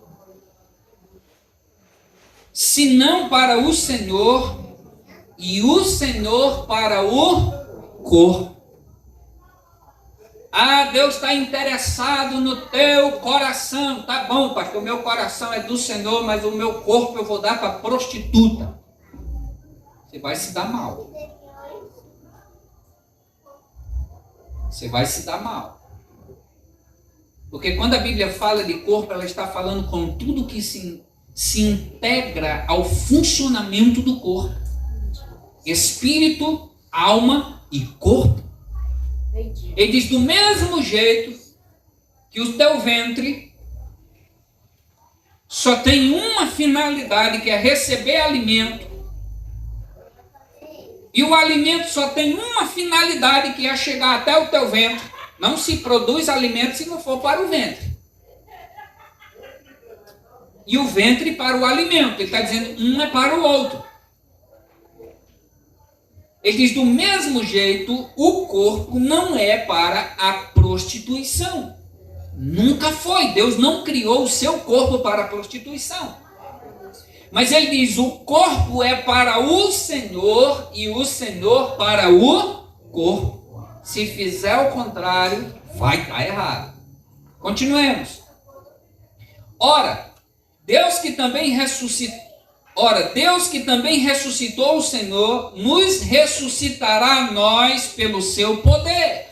[SPEAKER 1] senão para o Senhor, e o Senhor para o corpo. Ah, Deus está interessado no teu coração. Tá bom, pastor, o meu coração é do Senhor, mas o meu corpo eu vou dar para prostituta. Você vai se dar mal. Você vai se dar mal. Porque quando a Bíblia fala de corpo, ela está falando com tudo que se integra ao funcionamento do corpo. Espírito, alma e corpo. Ele diz, do mesmo jeito que o teu ventre só tem uma finalidade, que é receber alimento, e o alimento só tem uma finalidade, que é chegar até o teu ventre. Não se produz alimento se não for para o ventre. E o ventre para o alimento. Ele está dizendo, um é para o outro. Ele diz, do mesmo jeito, o corpo não é para a prostituição. Nunca foi. Deus não criou o seu corpo para a prostituição. Mas ele diz, o corpo é para o Senhor e o Senhor para o corpo. Se fizer o contrário, vai estar errado. Continuemos. Ora, Deus que também ressuscitou o Senhor, nos ressuscitará a nós pelo seu poder.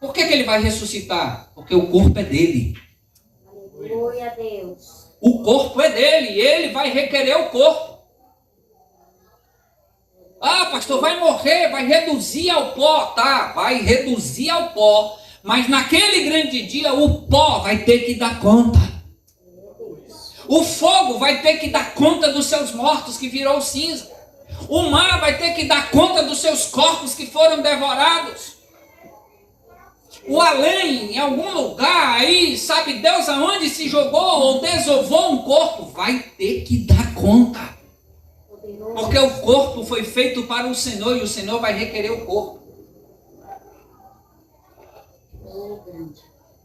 [SPEAKER 1] Por que ele vai ressuscitar? Porque o corpo é dele.
[SPEAKER 2] Aleluia a Deus.
[SPEAKER 1] O corpo é dele, e ele vai requerer o corpo. Ah, pastor, vai morrer, vai reduzir ao pó. Tá, vai reduzir ao pó. Mas naquele grande dia, o pó vai ter que dar conta. O fogo vai ter que dar conta dos seus mortos que virou cinza. O mar vai ter que dar conta dos seus corpos que foram devorados. O além, em algum lugar aí, sabe Deus aonde se jogou ou desovou um corpo, vai ter que dar conta. Porque o corpo foi feito para o Senhor e o Senhor vai requerer o corpo.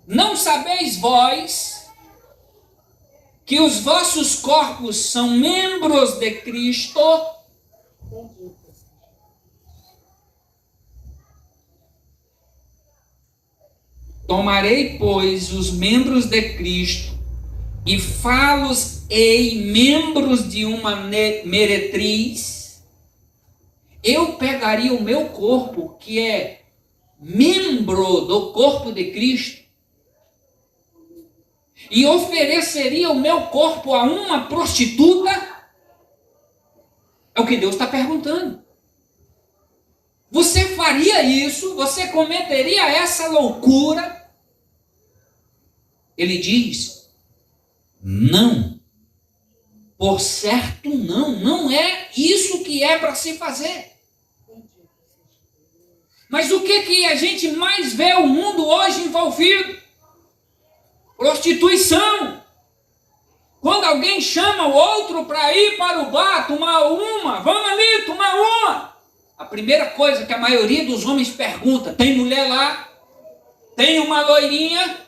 [SPEAKER 1] Não sabeis vós que os vossos corpos são membros de Cristo? Tomarei, pois, os membros de Cristo e fá-los-ei membros de uma meretriz. Eu pegaria o meu corpo, que é membro do corpo de Cristo, e ofereceria o meu corpo a uma prostituta? É o que Deus está perguntando. Você faria isso? Você cometeria essa loucura? Ele diz, não. Por certo, não. Não é isso que é para se fazer. Mas o que a gente mais vê o mundo hoje envolvido? Prostituição. Quando alguém chama o outro para ir para o bar, tomar uma, vamos ali tomar uma. A primeira coisa que a maioria dos homens pergunta, tem mulher lá? Tem uma loirinha?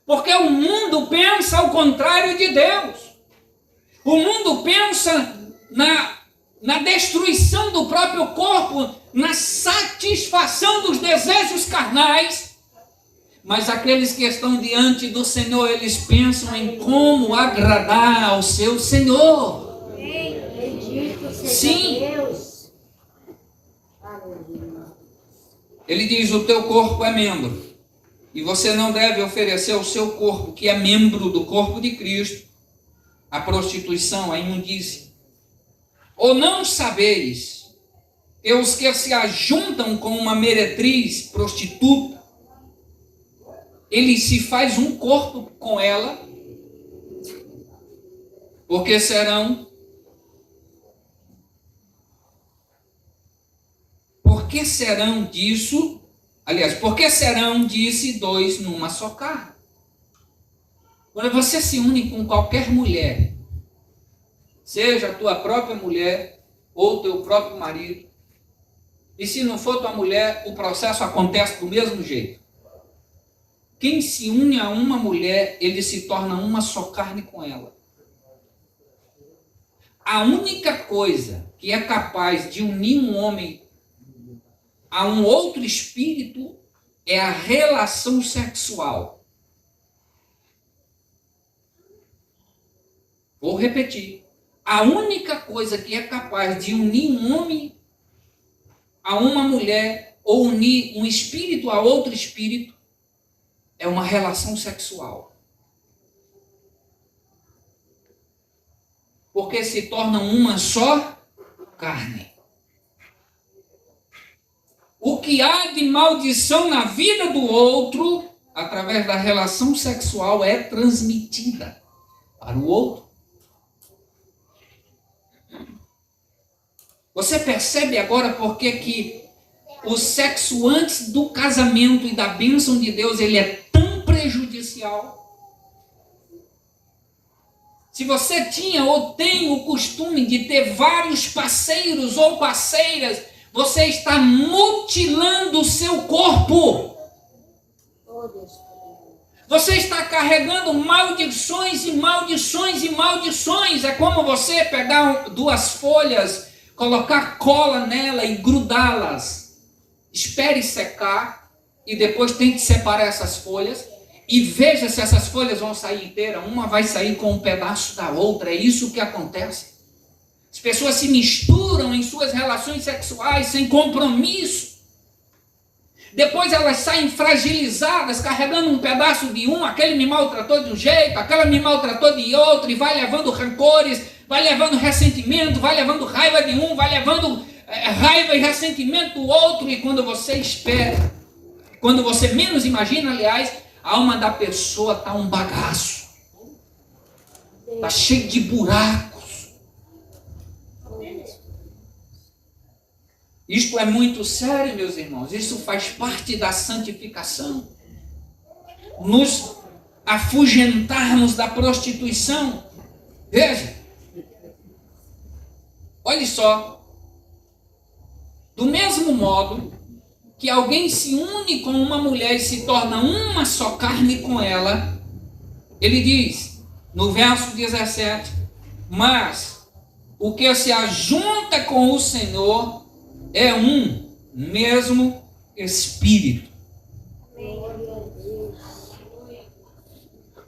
[SPEAKER 1] Porque o mundo pensa ao contrário de Deus. O mundo pensa na destruição do próprio corpo, na satisfação dos desejos carnais. Mas aqueles que estão diante do Senhor, eles pensam em como agradar ao seu Senhor.
[SPEAKER 2] Bendito seja
[SPEAKER 1] Sim.
[SPEAKER 2] Deus. Aleluia.
[SPEAKER 1] Ele diz, o teu corpo é membro. E você não deve oferecer o seu corpo, que é membro do corpo de Cristo, a prostituição, a imundícia. Ou não sabeis que os que se ajuntam com uma meretriz prostituta, ele se faz um corpo com ela, porque serão disso, aliás, porque serão, disse, dois numa só carne. Quando você se une com qualquer mulher, seja a tua própria mulher ou teu próprio marido, e se não for tua mulher, o processo acontece do mesmo jeito. Quem se une a uma mulher, ele se torna uma só carne com ela. A única coisa que é capaz de unir um homem a um outro espírito é a relação sexual. Vou repetir. A única coisa que é capaz de unir um homem a uma mulher ou unir um espírito a outro espírito é uma relação sexual. Porque se tornam uma só carne. O que há de maldição na vida do outro, através da relação sexual, é transmitida para o outro. Você percebe agora por que o sexo antes do casamento e da bênção de Deus, ele é tão prejudicial? Se você tinha ou tem o costume de ter vários parceiros ou parceiras, você está mutilando o seu corpo.
[SPEAKER 2] Oh, Deus.
[SPEAKER 1] Você está carregando maldições e maldições e maldições. É como você pegar duas folhas, colocar cola nela e grudá-las. Espere secar e depois tente separar essas folhas e veja se essas folhas vão sair inteiras. Uma vai sair com um pedaço da outra. É isso que acontece. As pessoas se misturam em suas relações sexuais sem compromisso. Depois elas saem fragilizadas, carregando um pedaço de um. Aquele me maltratou de um jeito, aquela me maltratou de outro, e vai levando rancores, vai levando ressentimento, vai levando raiva de um, vai levando raiva e ressentimento do outro. E quando você espera, quando você menos imagina, aliás, a alma da pessoa está um bagaço, está cheio de buracos. Isto é muito sério, meus irmãos. Isso faz parte da santificação. Nos afugentarmos da prostituição. Veja. Olhe só. Do mesmo modo que alguém se une com uma mulher e se torna uma só carne com ela, ele diz, no verso 17, mas o que se ajunta com o Senhor é um mesmo Espírito.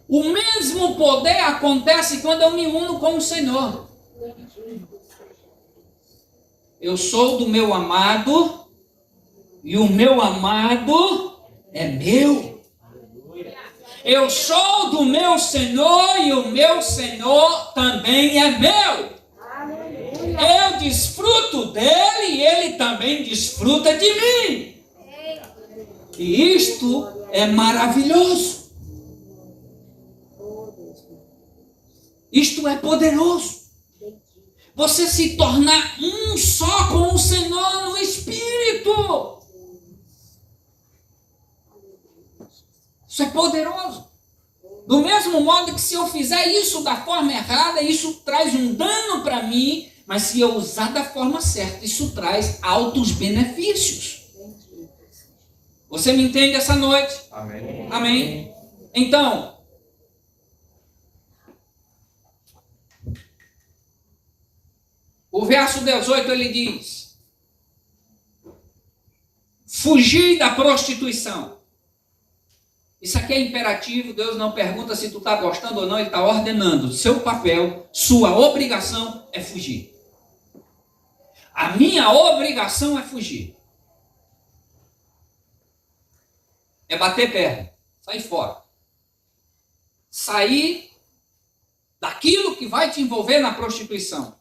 [SPEAKER 1] O mesmo poder acontece quando eu me uno com o Senhor. Eu sou do meu amado e o meu amado é meu. Eu sou do meu Senhor e o meu Senhor também é meu. Eu desfruto dele e ele também desfruta de mim. E isto é maravilhoso. Isto é poderoso. Você se tornar um só com o Senhor no Espírito. Isso é poderoso. Do mesmo modo que se eu fizer isso da forma errada, isso traz um dano para mim, mas se eu usar da forma certa, isso traz altos benefícios. Você me entende essa noite?
[SPEAKER 3] Amém.
[SPEAKER 1] Amém? Então, o verso 18 ele diz: fugir da prostituição. Isso aqui é imperativo, Deus não pergunta se tu está gostando ou não, Ele está ordenando. Seu papel, sua obrigação é fugir. A minha obrigação é fugir. É bater perna, sair fora. Sair daquilo que vai te envolver na prostituição.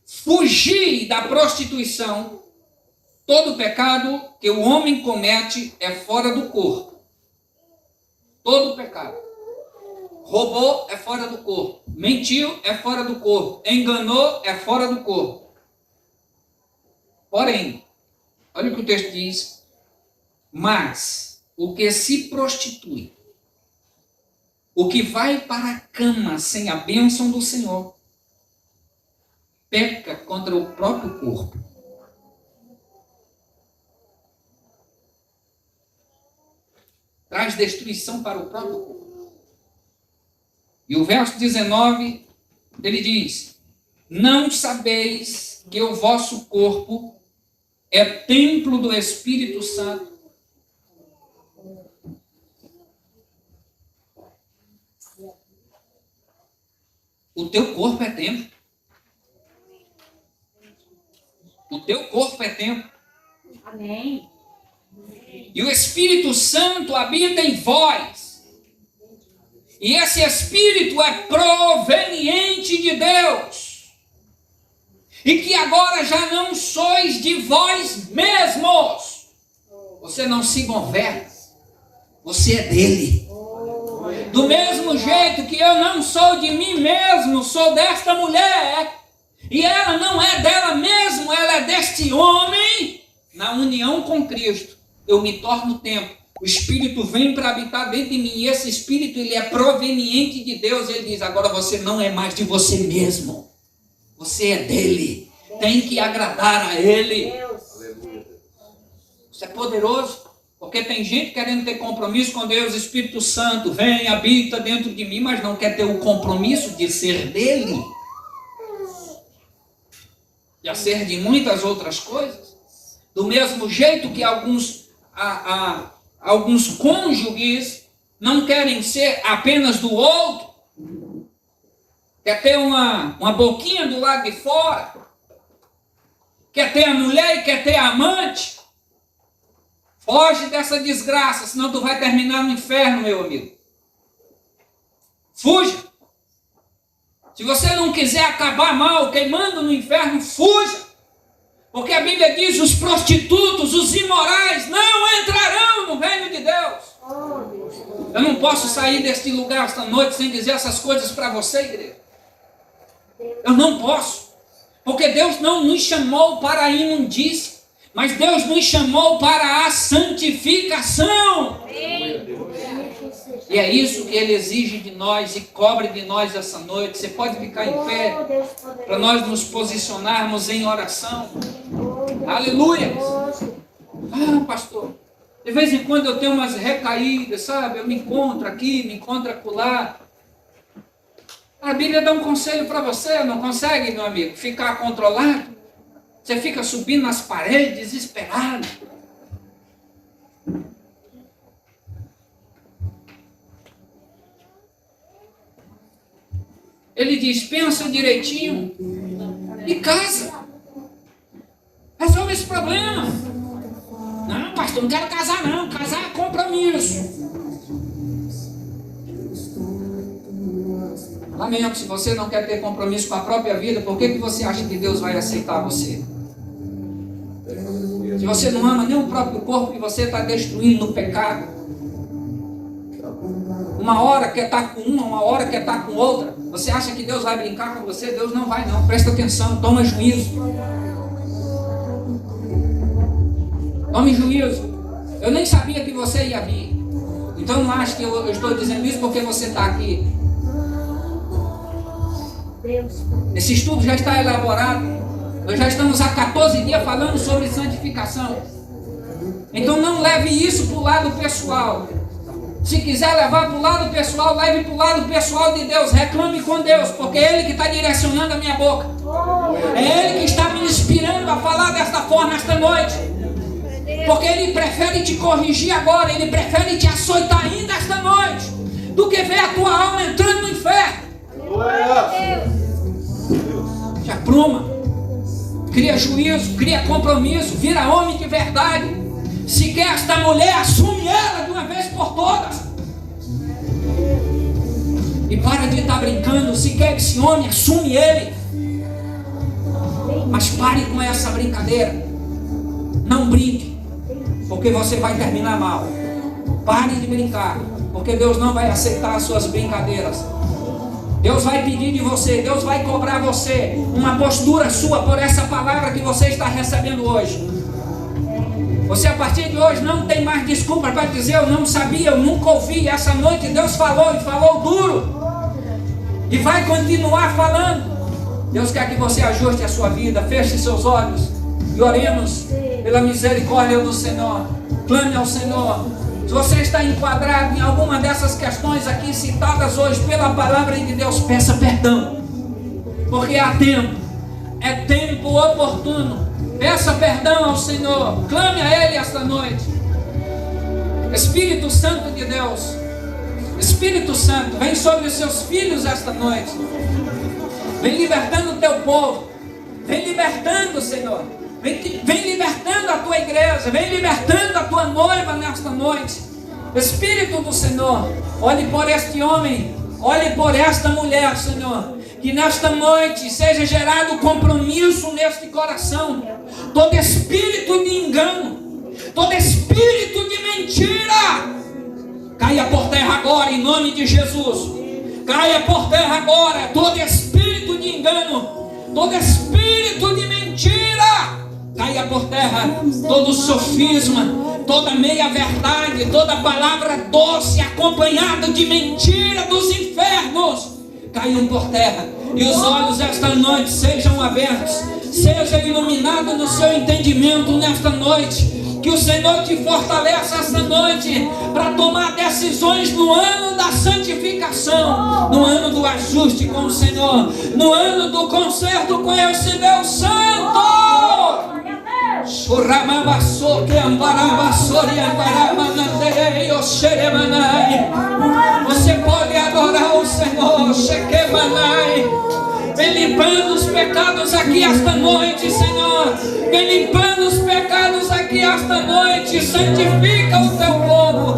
[SPEAKER 1] Fugir da prostituição. Todo pecado que o homem comete é fora do corpo. Todo pecado. Roubou é fora do corpo. Mentiu é fora do corpo. Enganou é fora do corpo. Porém, olha o que o texto diz. Mas o que se prostitui, o que vai para a cama sem a bênção do Senhor, peca contra o próprio corpo. Traz destruição para o próprio corpo. E o verso 19, ele diz: não sabeis que o vosso corpo é templo do Espírito Santo? O teu corpo é templo. O teu corpo é templo.
[SPEAKER 2] Amém.
[SPEAKER 1] E o Espírito Santo habita em vós. E esse Espírito é proveniente de Deus. E que agora já não sois de vós mesmos. Você não se governa. Você é dele. Do mesmo jeito que eu não sou de mim mesmo, sou desta mulher. E ela não é dela mesmo, ela é deste homem. Na união com Cristo, eu me torno templo. O Espírito vem para habitar dentro de mim. E esse Espírito, ele é proveniente de Deus. Ele diz: agora você não é mais de você mesmo. Você é dele. Tem que agradar a ele. Isso é poderoso. Porque tem gente querendo ter compromisso com Deus. O Espírito Santo vem, habita dentro de mim, mas não quer ter o compromisso de ser dele. De ser de muitas outras coisas. Do mesmo jeito que alguns cônjuges não querem ser apenas do outro. Quer ter uma boquinha do lado de fora. Quer ter a mulher e quer ter a amante. Foge dessa desgraça, senão tu vai terminar no inferno, meu amigo. Fuja. Se você não quiser acabar mal, queimando no inferno, fuja. Porque a Bíblia diz: os prostitutos, os imorais não entrarão no reino de Deus. Eu não posso sair deste lugar esta noite sem dizer essas coisas para você, igreja. Eu não posso. Porque Deus não nos chamou para a imundícia, mas Deus nos chamou para a santificação. E é isso que Ele exige de nós e cobre de nós essa noite. Você pode ficar em pé para nós nos posicionarmos em oração. Aleluia. Ah, pastor, de vez em quando eu tenho umas recaídas, sabe? Eu me encontro aqui, me encontro acolá. A Bíblia dá um conselho para você, não consegue, meu amigo, ficar controlado? Você fica subindo nas paredes, desesperado. Ele diz: pensa direitinho e casa. Resolve esse problema. Não, pastor, não quero casar não. Casar é compromisso. Lamento, se você não quer ter compromisso com a própria vida, por que você acha que Deus vai aceitar você? Se você não ama nem o próprio corpo que você está destruindo no pecado. Uma hora quer estar com uma hora quer estar com outra. Você acha que Deus vai brincar com você? Deus não vai não. Presta atenção, toma juízo. Tome juízo. Eu nem sabia que você ia vir. Então não acho que eu estou dizendo isso porque você está aqui. Esse estudo já está elaborado. Nós já estamos há 14 dias falando sobre santificação. Então não leve isso para o lado pessoal. Se quiser levar para o lado pessoal, leve para o lado pessoal de Deus. Reclame com Deus, porque é Ele que está direcionando a minha boca. É Ele que está me inspirando a falar desta forma esta noite. Porque Ele prefere te corrigir agora, Ele prefere te açoitar ainda esta noite, do que ver a tua alma entrando no inferno. Já apruma, cria juízo, cria compromisso, vira homem de verdade. Se quer esta mulher, assume ela de uma vez por todas. E para de estar brincando. Se quer esse homem, assume ele. Mas pare com essa brincadeira. Não brinque, porque você vai terminar mal. Pare de brincar, porque Deus não vai aceitar as suas brincadeiras. Deus vai pedir de você, Deus vai cobrar você uma postura sua por essa palavra que você está recebendo hoje. Você a partir de hoje não tem mais desculpa para dizer eu não sabia, eu nunca ouvi. Essa noite Deus falou e falou duro. E vai continuar falando. Deus quer que você ajuste a sua vida, feche seus olhos e oremos pela misericórdia do Senhor. Clame ao Senhor. Se você está enquadrado em alguma dessas questões aqui citadas hoje pela palavra de Deus, peça perdão. Porque há tempo, é tempo oportuno. Peça perdão ao Senhor, clame a Ele esta noite. Espírito Santo de Deus, Espírito Santo, vem sobre os seus filhos esta noite. Vem libertando o teu povo, vem libertando, Senhor. Vem libertando a tua igreja, vem libertando a tua noiva nesta noite. Espírito do Senhor, olhe por este homem, olhe por esta mulher, Senhor. Que nesta noite seja gerado compromisso neste coração. Todo espírito de engano, todo espírito de mentira, caia por terra agora em nome de Jesus. Caia por terra agora todo espírito de engano, todo espírito de mentira. Caia por terra todo sofisma, toda meia verdade, toda palavra doce acompanhada de mentira dos infernos. Caiam por terra e os olhos esta noite sejam abertos, seja iluminado no seu entendimento nesta noite. Que o Senhor te fortaleça esta noite para tomar decisões no ano da santificação, no ano do ajuste com o Senhor, no ano do concerto com esse Deus Santo. Você pode adorar o Senhor. Vem limpando os pecados aqui esta noite, Senhor. Vem limpando os pecados aqui esta noite. Santifica o teu povo,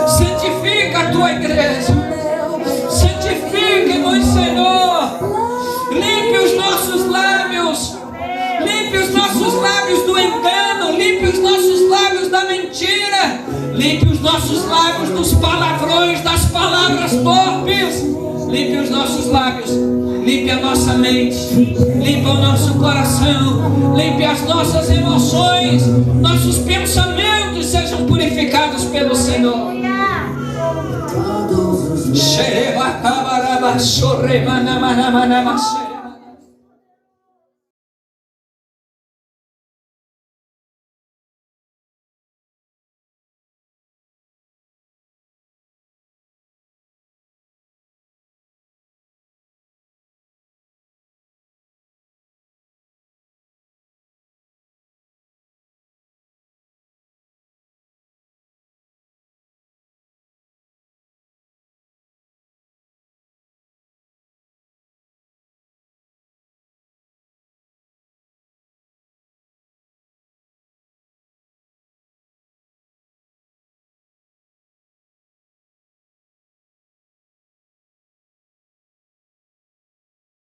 [SPEAKER 1] santifica a tua igreja, santifique-nos, Senhor. Limpe os nossos lábios, limpe os nossos lábios do engano, limpe os nossos lábios da mentira, limpe os nossos lábios dos palavrões, das palavras torpes, limpe os nossos lábios, limpe a nossa mente, limpe o nosso coração, limpe as nossas emoções, nossos pensamentos sejam purificados pelo Senhor. Xereba, cabaraba, xorrema, namanamanama,